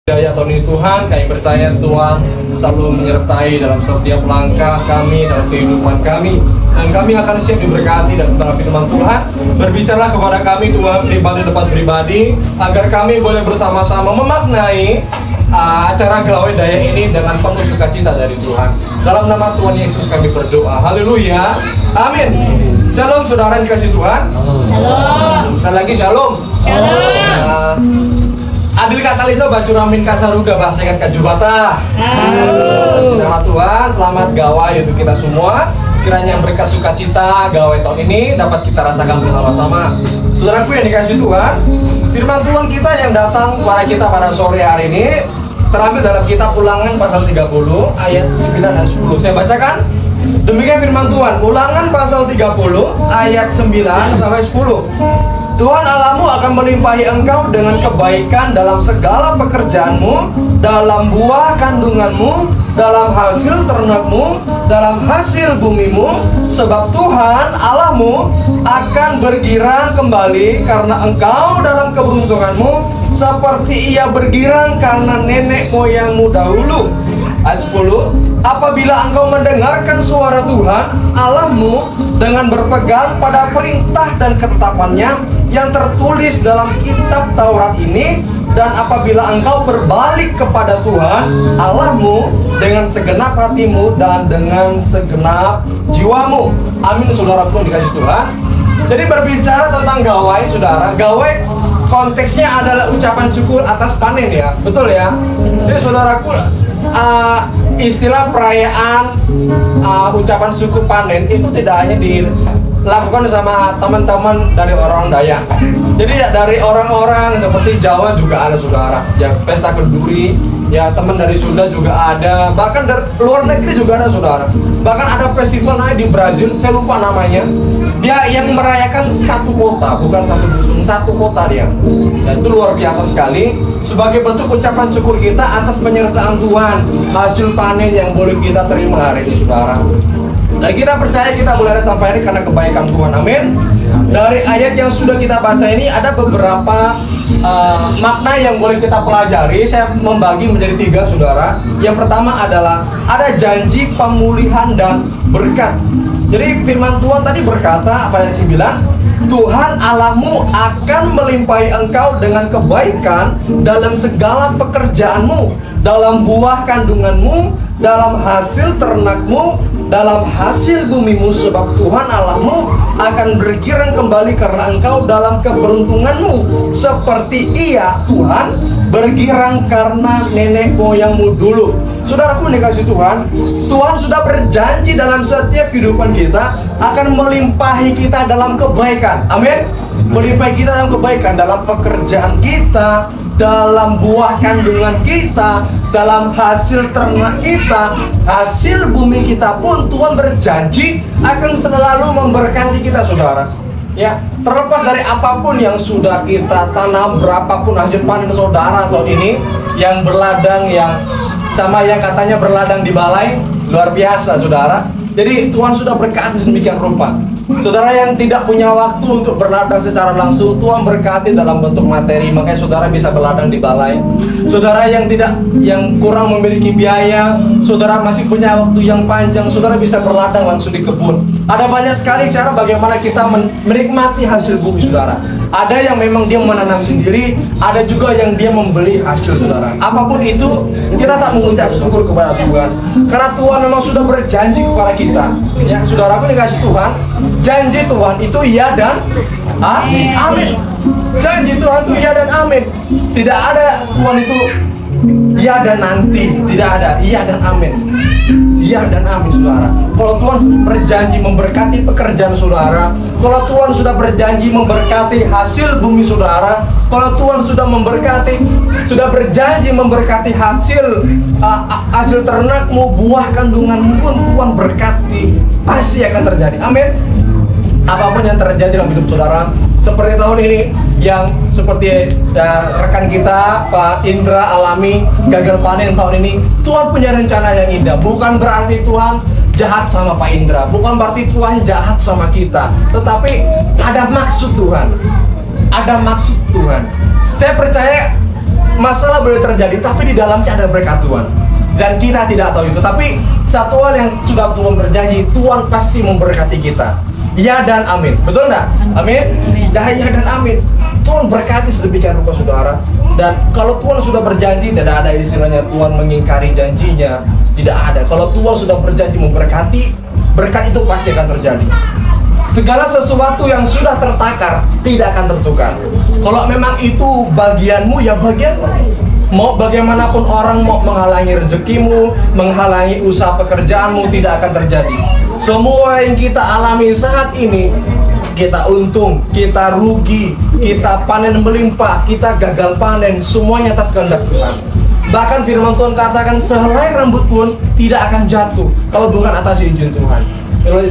Daya tahun ini Tuhan, kami percaya Tuhan selalu menyertai dalam setiap langkah kami, dalam kehidupan kami. Dan kami akan siap diberkati dan kepada firman Tuhan. Berbicara kepada kami Tuhan, pribadi lepas pribadi, agar kami boleh bersama-sama memaknai acara Gawe Daya ini dengan penuh sukacita dari Tuhan. Dalam nama Tuhan Yesus kami berdoa. Haleluya. Amin. Shalom saudara yang kasih Tuhan. Shalom. Sekali lagi shalom. Shalom. Adil Katalino Bacuramin Kasaruga bahasa ikat Kajubata. Selamat Tuhan, selamat gawai untuk kita semua. Kiranya berkat sukacita gawai tahun ini dapat kita rasakan bersama-sama. Saudaraku yang dikasih Tuhan, firman Tuhan kita yang datang kepada kita pada sore hari ini terambil dalam kitab Ulangan pasal 30 ayat 9 dan 10. Saya bacakan. Demikian firman Tuhan, Ulangan pasal 30 ayat 9 sampai 10. Tuhan Allahmu akan melimpahi engkau dengan kebaikan dalam segala pekerjaanmu, dalam buah kandunganmu, dalam hasil ternakmu, dalam hasil bumimu, sebab Tuhan Allahmu akan bergirang kembali karena engkau dalam keberuntunganmu, seperti ia bergirang karena nenek moyangmu dahulu. Ayat 10, apabila engkau mendengarkan suara Tuhan Allahmu dengan berpegang pada perintah dan ketetapannya yang tertulis dalam kitab Taurat ini, dan apabila engkau berbalik kepada Tuhan Allahmu dengan segenap hatimu dan dengan segenap jiwamu. Amin saudaraku yang dikasih Tuhan. Jadi berbicara tentang gawai saudara, gawai konteksnya adalah ucapan syukur atas panen ya, betul ya. Jadi saudaraku, istilah perayaan ucapan syukur panen itu tidak hanya dilakukan sama teman-teman dari orang Dayak. Jadi dari orang-orang seperti Jawa juga ada saudara. Ya pesta kenduri, ya teman dari Sunda juga ada. Bahkan dari luar negeri juga ada saudara. Bahkan ada festival di Brazil, saya lupa namanya. Dia yang merayakan satu kota, bukan satu dusun, satu kota dia. Dan itu luar biasa sekali. Sebagai bentuk ucapan syukur kita atas penyertaan Tuhan, hasil panen yang boleh kita terima hari ini saudara. Dan kita percaya kita boleh ada sampai ini karena kebaikan Tuhan. Amin. Dari ayat yang sudah kita baca ini ada beberapa makna yang boleh kita pelajari. Saya membagi menjadi 3 saudara. Yang pertama adalah ada janji pemulihan dan berkat. Jadi firman Tuhan tadi berkata pada ayat 9, Tuhan Allahmu akan melimpahi engkau dengan kebaikan dalam segala pekerjaanmu, dalam buah kandunganmu, dalam hasil ternakmu, dalam hasil bumimu, sebab Tuhan Allahmu akan bergirang kembali karena engkau dalam keberuntunganmu, seperti ia Tuhan bergirang karena nenek moyangmu dulu. Saudaraku dikasih Tuhan, Tuhan sudah berjanji dalam setiap kehidupan kita akan melimpahi kita dalam kebaikan. Amin. Melimpahi kita dalam kebaikan, dalam pekerjaan kita, dalam buah kandungan kita, dalam hasil ternak kita, hasil bumi kita pun Tuhan berjanji akan selalu memberkati kita saudara. Ya, terlepas dari apapun yang sudah kita tanam, berapapun hasil panen saudara tahun ini, yang berladang, yang sama yang katanya berladang di balai, luar biasa saudara. Jadi Tuhan sudah berkati sedemikian rupa. Saudara yang tidak punya waktu untuk berladang secara langsung, Tuhan berkati dalam bentuk materi, makanya saudara bisa berladang di balai. Saudara yang kurang memiliki biaya, saudara masih punya waktu yang panjang, saudara bisa berladang langsung di kebun. Ada banyak sekali cara bagaimana kita menikmati hasil bumi saudara. Ada yang memang dia menanam sendiri, ada juga yang dia membeli hasil saudara. Apapun itu, kita tak mengucap syukur kepada Tuhan, karena Tuhan memang sudah berjanji kepada kita. Ya, saudaraku dikasih Tuhan, janji Tuhan itu iya dan amin. Janji Tuhan itu iya dan amin. Tidak ada Tuhan itu iya dan nanti, tidak ada iya dan amin. Iya dan amin saudara. Kalau Tuhan berjanji memberkati pekerjaan saudara, kalau Tuhan sudah berjanji memberkati hasil bumi saudara, kalau Tuhan sudah berjanji memberkati hasil ternakmu, buah kandunganmu pun Tuhan berkati, pasti akan terjadi. Amin. Apapun yang terjadi dalam hidup saudara, seperti tahun ini yang seperti rekan kita Pak Indra alami gagal panen tahun ini, Tuhan punya rencana yang indah. Bukan berarti Tuhan jahat sama Pak Indra, bukan berarti Tuhan jahat sama kita, tetapi ada maksud Tuhan. Ada maksud Tuhan. Saya percaya masalah boleh terjadi, tapi di dalamnya ada berkat Tuhan. Dan kita tidak tahu itu. Tapi satu hal yang sudah Tuhan berjanji, Tuhan pasti memberkati kita. Ya dan amin. Betul nggak? Amin? Ya dan amin. Tuhan berkati sedemikian rupa saudara. Dan kalau Tuhan sudah berjanji, tidak ada istilahnya Tuhan mengingkari janjinya. Tidak ada. Kalau Tuhan sudah berjanji memberkati, berkat itu pasti akan terjadi. Segala sesuatu yang sudah tertakar tidak akan tertukar. Kalau memang itu bagianmu, ya bagianmu. Mau bagaimanapun orang mau menghalangi rezekimu, menghalangi usaha pekerjaanmu, tidak akan terjadi. Semua yang kita alami saat ini, kita untung, kita rugi, kita panen melimpah, kita gagal panen, semuanya atas kehendak Tuhan. Bahkan firman Tuhan katakan sehelai rambut pun tidak akan jatuh kalau bukan atas izin Tuhan.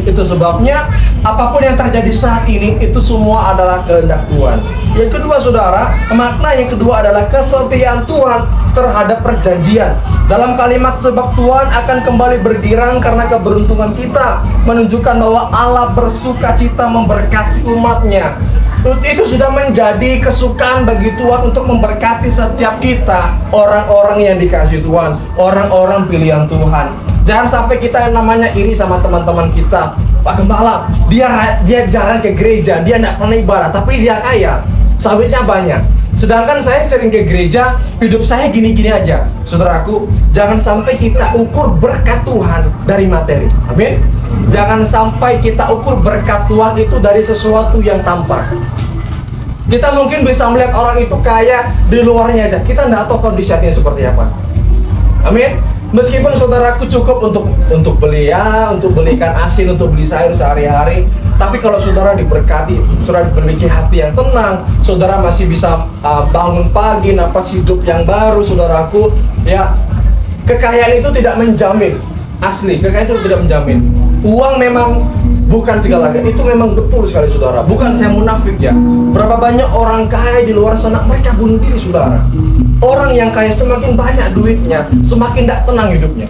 Itu sebabnya apapun yang terjadi saat ini itu semua adalah kehendak Tuhan. Yang kedua saudara, makna yang kedua adalah kesetiaan Tuhan terhadap perjanjian. Dalam kalimat sebab Tuhan akan kembali bergirang karena keberuntungan kita, menunjukkan bahwa Allah bersuka cita memberkati umatnya. Itu sudah menjadi kesukaan bagi Tuhan untuk memberkati setiap kita, orang-orang yang dikasihi Tuhan, orang-orang pilihan Tuhan. Jangan sampai kita yang namanya iri sama teman-teman kita. Pak Gembala, dia jarang ke gereja, dia tidak pernah ibadah, tapi dia kaya, sawitnya banyak. Sedangkan saya sering ke gereja, hidup saya gini-gini aja. Saudaraku, jangan sampai kita ukur berkat Tuhan dari materi. Amin. Jangan sampai kita ukur berkat Tuhan itu dari sesuatu yang tampak. Kita mungkin bisa melihat orang itu kaya di luarnya aja, kita tidak tahu kondisi hatinya seperti apa. Amin. Meskipun saudaraku cukup untuk beli untuk belikan asin, untuk beli sayur sehari-hari, tapi kalau saudara diberkati, saudara memiliki hati yang tenang, saudara masih bisa bangun pagi, napas hidup yang baru, saudaraku, ya, kekayaan itu tidak menjamin. Asli, kekayaan itu tidak menjamin. Uang memang bukan segalanya, itu memang betul sekali saudara. Bukan saya munafik ya. Berapa banyak orang kaya di luar sana, mereka bunuh diri saudara. Orang yang kaya semakin banyak duitnya, semakin tidak tenang hidupnya.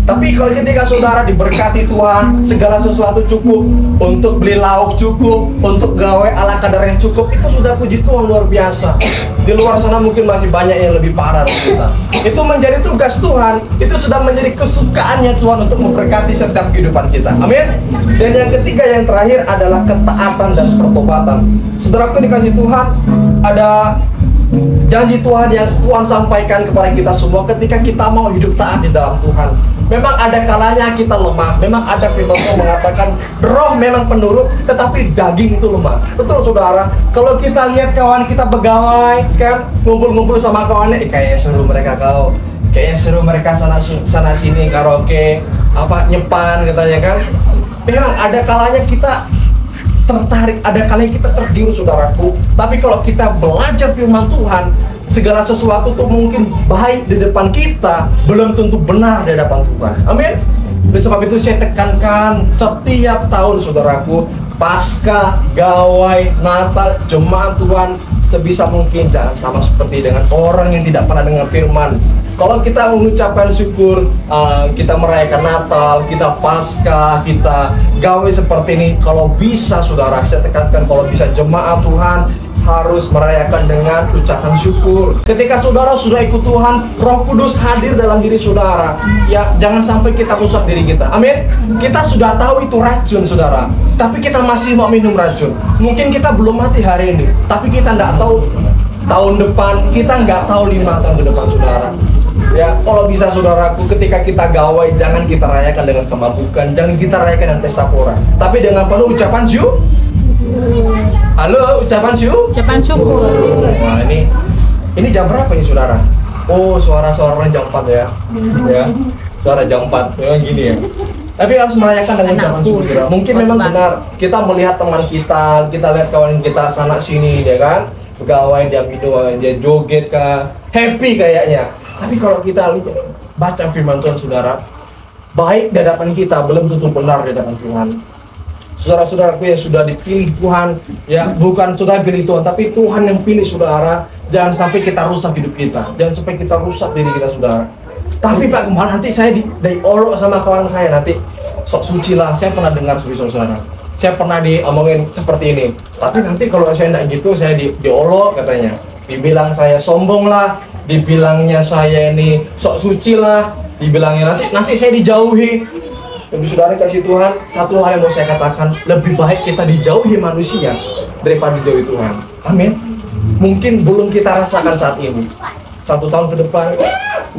Tapi kalau ketika saudara diberkati Tuhan, segala sesuatu cukup, untuk beli lauk cukup, untuk gawe ala kadarnya cukup, itu sudah puji Tuhan luar biasa. Di luar sana mungkin masih banyak yang lebih parah dari kita. Itu menjadi tugas Tuhan, itu sudah menjadi kesukaannya Tuhan untuk memberkati setiap kehidupan kita. Amin. Dan yang ketiga, yang terakhir adalah ketaatan dan pertobatan. Saudaraku dikasih Tuhan, ada janji Tuhan yang Tuhan sampaikan kepada kita semua ketika kita mau hidup taat di dalam Tuhan. Memang ada kalanya kita lemah. Memang ada firman Tuhan mengatakan roh memang penurut, tetapi daging itu lemah. Betul saudara. Kalau kita lihat kawan kita pegawai kan, ngumpul-ngumpul sama kawannya, kayaknya seru mereka kau. Kayaknya seru mereka sana sini karaoke, nyepan katanya kan. Memang ada kalanya kita tertarik, ada kalanya kita tergiur saudaraku. Tapi kalau kita belajar firman Tuhan, segala sesuatu tuh mungkin baik di depan kita, belum tentu benar di hadapan Tuhan. Amin. Oleh sebab itu saya tekankan setiap tahun saudaraku, Paskah, Gawai, Natal, jemaat Tuhan, sebisa mungkin jangan sama seperti dengan orang yang tidak pernah dengar firman. Kalau kita mengucapkan syukur, kita merayakan Natal, kita Paskah, kita Gawai seperti ini, kalau bisa saudara, saya tekankan kalau bisa jemaat Tuhan harus merayakan dengan ucapan syukur. Ketika saudara sudah ikut Tuhan, Roh Kudus hadir dalam diri saudara. Ya, jangan sampai kita rusak diri kita. Amin. Kita sudah tahu itu racun saudara, tapi kita masih mau minum racun. Mungkin kita belum mati hari ini, tapi kita tidak tahu tahun depan, kita nggak tahu 5 tahun ke depan saudara. Ya, kalau bisa saudaraku, ketika kita gawai, jangan kita rayakan dengan kemabukan, jangan kita rayakan dengan pesta pora, tapi dengan penuh ucapan syukur. Halo, ucapan syukur. Wah, ini jam berapa ini saudara? Oh, suara-suara jam 4 ya. Ya, suara jam 4. Memang gini ya. Tapi harus merayakan dengan ucapan syukur saudara. Mungkin memang benar, kita melihat teman kita lihat kawan kita sana sini ya kan, pegawai dia minum, dia joget kah, happy kayaknya. Tapi kalau kita baca firman Tuhan saudara, baik di hadapan kita belum tentu benar di hadapan Tuhan. Saudara-saudaraku yang sudah dipilih Tuhan, ya bukan saudara pilih Tuhan, tapi Tuhan yang pilih saudara. Jangan sampai kita rusak hidup kita, jangan sampai kita rusak diri kita saudara. Tapi Pak kemarin nanti saya diolok sama kawan saya, nanti sok suci lah. Saya pernah dengar saudara, saya pernah diomongin seperti ini. Tapi nanti kalau saya tidak gitu, saya diolok katanya. dibilang saya sombong lah, dibilangnya saya ini sok suci lah, dibilangnya nanti saya dijauhi. Tapi saudara kasih Tuhan, satu hal yang mau saya katakan, lebih baik kita dijauhi manusia daripada dijauhi Tuhan. Amin. Mungkin belum kita rasakan saat ini. 1 tahun ke depan,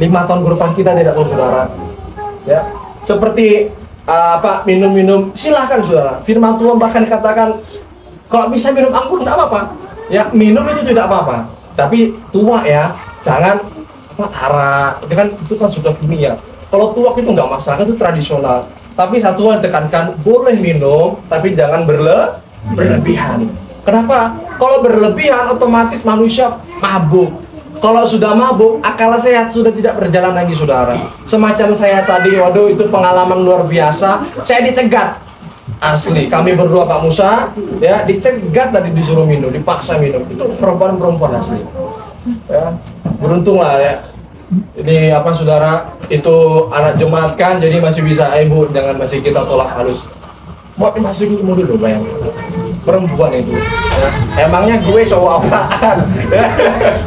5 tahun ke depan kita tidak tahu saudara. Ya, seperti minum-minum, silahkan saudara. Firman Tuhan bahkan katakan kalau bisa minum anggur tidak apa-apa. Ya, minum itu tidak apa-apa. Tapi tua ya, jangan arak. Itu kan sudah kimia. Kalau tuak itu nggak masalah, itu tradisional. Tapi satu hal tekankan, boleh minum, tapi jangan berlebihan. Kenapa? Kalau berlebihan, otomatis manusia mabuk. Kalau sudah mabuk, akal sehat sudah tidak berjalan lagi, saudara. Semacam saya tadi, waduh itu pengalaman luar biasa. Saya dicegat, asli. Kami berdua Pak Musa, ya dicegat tadi disuruh minum, dipaksa minum. Itu perempuan asli. Ya, beruntung lah ya. Ini saudara, itu anak jemaat kan, jadi masih bisa, ibu jangan masih kita tolak halus. Mau dimasukin dulu bayangin. Perempuan itu ya. Emangnya gue cowok apaan?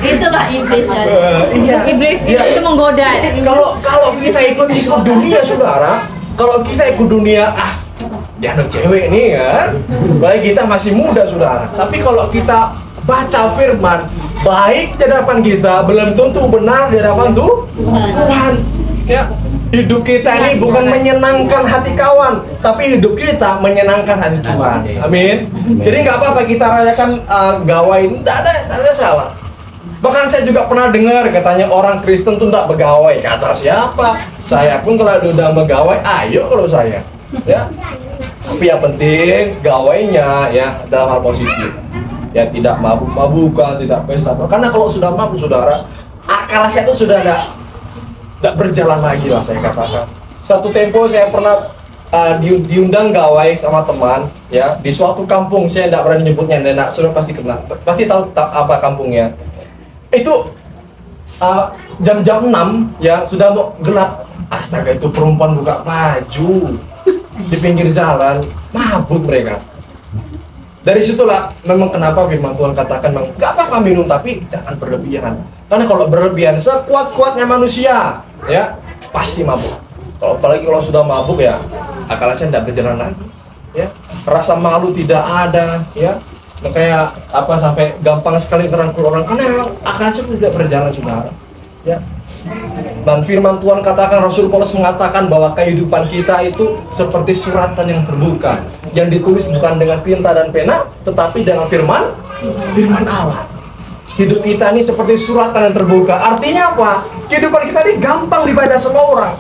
Itu Pak Iblis kan? Iya. Iblis Iya. itu menggoda. Kalau kita ikut dunia saudara, kalau kita ikut dunia dia anak cewek nih kan, baik kita masih muda saudara. Tapi kalau kita baca firman, baik di hadapan kita belum tentu benar di hadapan Tuhan. Ya, hidup kita ini bukan menyenangkan hati kawan, tapi hidup kita menyenangkan hati Tuhan. Amin. Jadi nggak apa-apa kita rayakan gawai, tidak ada salah. Bahkan saya juga pernah dengar katanya orang Kristen tuh tidak begawai. Kata siapa? Saya pun kalau udah begawai, ayo kalau saya. Ya. Tapi yang penting gawainya ya dalam hal positif. Ya tidak mabuk-mabukan, tidak pesta. Karena kalau sudah mabuk saudara, akal saya itu sudah tidak berjalan lagi lah saya katakan. Satu tempo saya pernah diundang gawai sama teman ya di suatu kampung, saya tidak berani nyebutnya, nenek sudah pasti kenal, pasti tahu apa kampungnya. Itu jam-jam 6 ya sudah mau gelap. Astaga, itu perempuan buka baju di pinggir jalan, mabuk mereka. Dari situlah memang kenapa firman Tuhan katakan nggak apa-apa minum tapi jangan berlebihan. Karena kalau berlebihan sekuat-kuatnya manusia ya pasti mabuk. Apalagi kalau sudah mabuk ya akal saya tidak berjalan lagi. Ya, rasa malu tidak ada ya. Kayak sampai gampang sekali ngerangkul orang karena memang akal saya tidak berjalan saudara. Ya. Dan firman Tuhan katakan, Rasul Paulus mengatakan bahwa kehidupan kita itu seperti suratan yang terbuka, yang ditulis bukan dengan tinta dan pena, tetapi dengan firman Allah. Hidup kita ini seperti suratan yang terbuka. Artinya apa? Kehidupan kita ini gampang dibaca semua orang.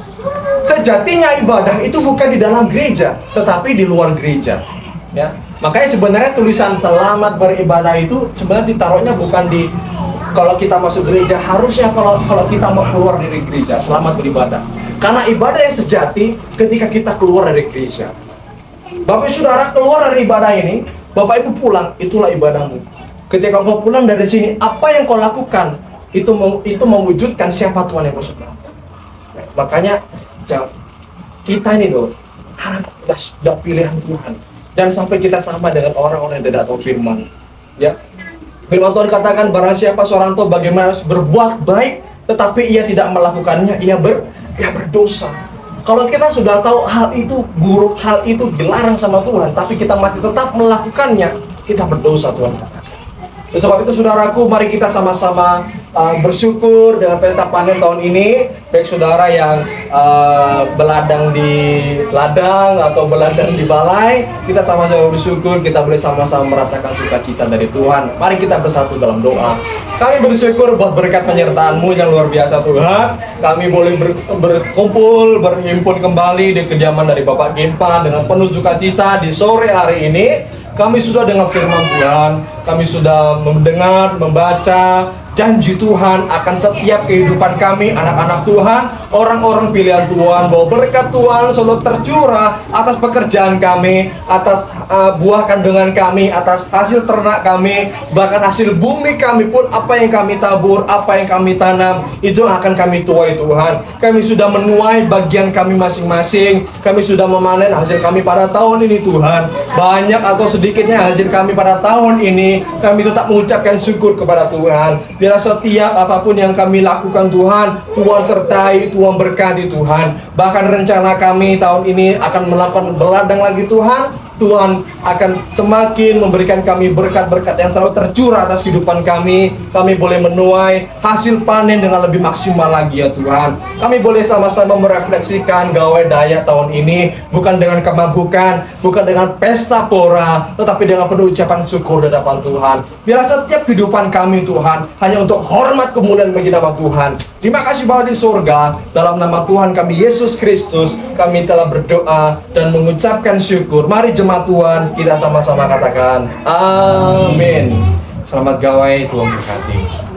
Sejatinya ibadah itu bukan di dalam gereja, tetapi di luar gereja. Ya, makanya sebenarnya tulisan selamat beribadah itu sebenarnya ditaruhnya bukan di kalau kita masuk gereja, harusnya kalau kita mau keluar dari gereja, selamat beribadah. Karena ibadah yang sejati ketika kita keluar dari gereja. Bapak Ibu Saudara keluar dari ibadah ini, Bapak Ibu pulang, itulah ibadahmu. Ketika kau pulang dari sini, apa yang kau lakukan itu mewujudkan siapa Tuhan yang kau sembah. Makanya kita ini loh, anak sudah pilihan Tuhan. Jangan sampai kita sama dengan orang-orang yang tidak tahu firman. Ya. Firman Tuhan katakan barang siapa seorang tahu bagaimana berbuat baik tetapi ia tidak melakukannya, ia berdosa. Kalau kita sudah tahu hal itu buruk, hal itu dilarang sama Tuhan, tapi kita masih tetap melakukannya, kita berdosa Tuhan katakan. Sebab itu saudaraku, mari kita sama-sama bersyukur dengan pesta panen tahun ini. Baik saudara yang beladang di ladang atau beladang di balai, kita sama-sama bersyukur, kita boleh sama-sama merasakan sukacita dari Tuhan. Mari kita bersatu dalam doa. Kami bersyukur buat berkat penyertaan-Mu yang luar biasa Tuhan. Kami boleh berkumpul, berhimpun kembali di kediaman dari Bapak Gimpan dengan penuh sukacita di sore hari ini. Kami sudah dengar firman Tuhan, kami sudah mendengar, membaca janji Tuhan akan setiap kehidupan kami, anak-anak Tuhan, orang-orang pilihan Tuhan, bahwa berkat Tuhan selalu tercurah atas pekerjaan kami, atas buah kandungan kami, atas hasil ternak kami, bahkan hasil bumi kami pun, apa yang kami tabur, apa yang kami tanam, itu akan kami tuai Tuhan. Kami sudah menuai bagian kami masing-masing. Kami sudah memanen hasil kami pada tahun ini Tuhan. Banyak atau sedikitnya hasil kami pada tahun ini, kami tetap mengucapkan syukur kepada Tuhan. Biar setiap apapun yang kami lakukan Tuhan, Tuhan sertai, Tuhan berkati Tuhan. Bahkan rencana kami tahun ini akan melakukan beladang lagi Tuhan. Tuhan akan semakin memberikan kami berkat-berkat yang selalu tercurah atas kehidupan kami. Kami boleh menuai hasil panen dengan lebih maksimal lagi ya Tuhan. Kami boleh sama-sama merefleksikan gawai daya tahun ini, bukan dengan kemampukan, bukan dengan pesta pora, tetapi dengan penuh ucapan syukur di hadapan Tuhan. Biar setiap kehidupan kami Tuhan hanya untuk hormat kemuliaan bagi nama Tuhan. Terima kasih Bapa di surga, dalam nama Tuhan kami Yesus Kristus, kami telah berdoa dan mengucapkan syukur. Mari jemaat Tuhan, kita sama-sama katakan amin. Selamat gawai, Tuhan berkati.